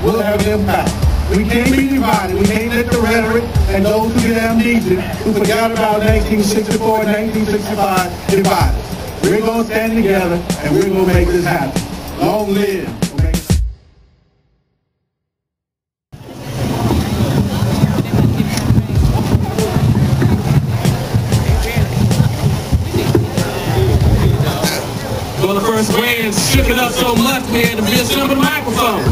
will have an impact. We can't be divided. We can't let the rhetoric and those who get amnesia, who forgot about 1964 and 1965, divide us. We're going to stand together and we're going to make this happen. Long live. Well, the first band shook it up so much we had to reassemble the microphone.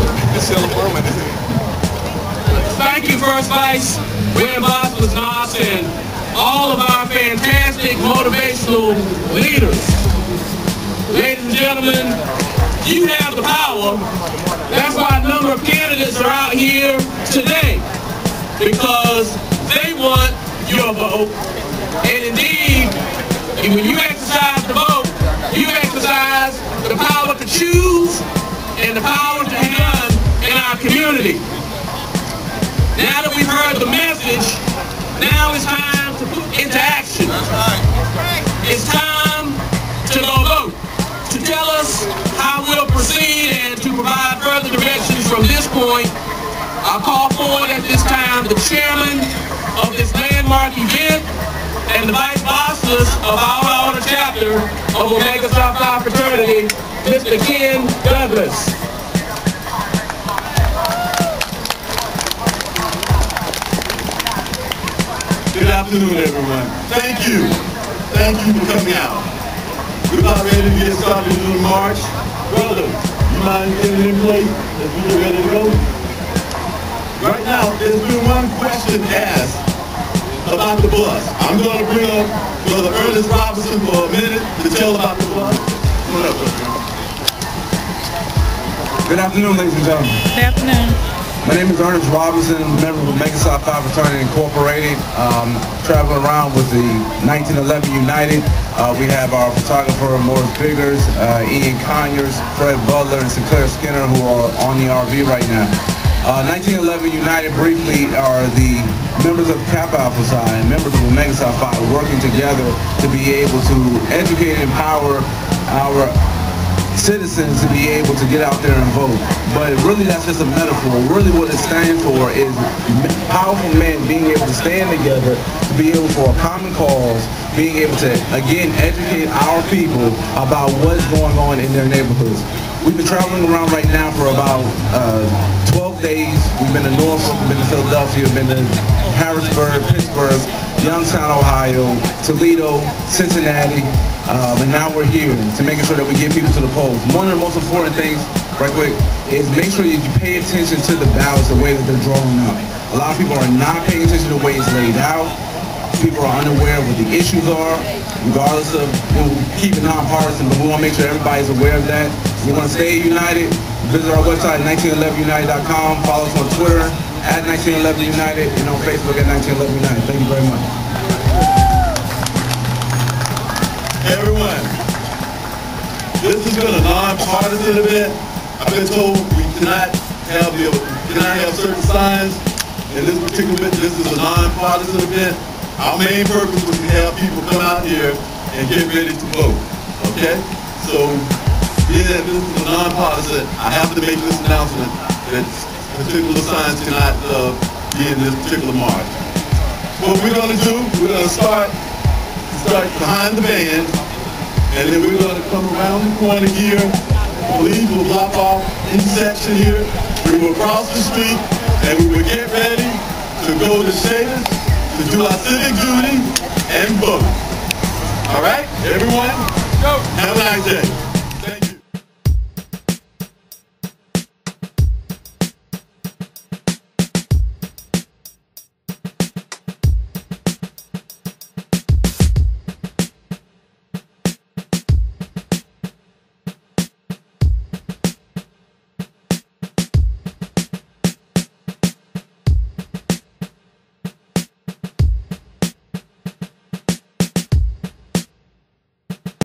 Thank you, First Vice, Grand Boss Nos, and all of our fantastic motivational leaders. Ladies and gentlemen, you have the power. That's why a number of candidates are out here today, because they want your vote. And indeed, when you exercise the vote, you exercise the power to choose and the power to be done in our community. Now that we've heard the message, now it's time to put into action. It's time to go vote, to tell us how we'll proceed and to provide further directions from this point. I'll call forward at this time the chairman of this landmark event and the vice bosses of our honor chapter of Omega Psi Phi Fraternity, Mr. Ken Douglas. Good afternoon, everyone. Thank you. Thank you for coming out. We're about ready to get started in the march. Brother, you mind getting in place as we get ready to go? Right now, there's been one question asked about the bus. I'm going to bring up Brother Ernest Robinson for a minute to tell about the bus. Come on up, brother. Good afternoon, ladies and gentlemen. Good afternoon. My name is Ernest Robinson, member of Omega Psi Phi Fraternity Incorporated. Traveling around with the 1911 United. We have our photographer Morris Biggers, Ian Conyers, Fred Butler, and Sinclair Skinner, who are on the RV right now. 1911 United briefly are the members of Kappa Alpha Psi and members of Omega Psi Phi working together to be able to educate and empower our citizens to be able to get out there and vote. But really that's just a metaphor. Really what it stands for is powerful men being able to stand together to be able for a common cause, being able to again educate our people about what's going on in their neighborhoods. We've been traveling around right now for about 12 days. We've been to Norfolk, we've been to Philadelphia, we've been to Harrisburg, Pittsburgh, Youngstown, Ohio, Toledo, Cincinnati, and now we're here to making sure that we get people to the polls. One of the most important things, right quick, is make sure that you pay attention to the ballots, the way that they're drawn out. A lot of people are not paying attention to the way it's laid out. People are unaware of what the issues are, regardless of, keeping nonpartisan, but we want to make sure everybody's aware of that. We want to stay united. Visit our website, 1911united.com. Follow us on Twitter, at 1911united, and on Facebook at 1911united. Thank you very much. Everyone, this has been a non-partisan event. I've been told we cannot have certain signs in this particular event. This is a non-partisan event. Our main purpose was to have people come out here and get ready to vote. Okay? So, yeah, this is a non-partisan. I have to make this announcement that particular signs cannot be in this particular march. What we're going to do, we're going to start behind the band, and then we're going to come around the corner here. Police will block off each section here. We will cross the street, and we will get ready to go to Shaders to do our civic duty and vote. All right, everyone? Go. Have a nice day.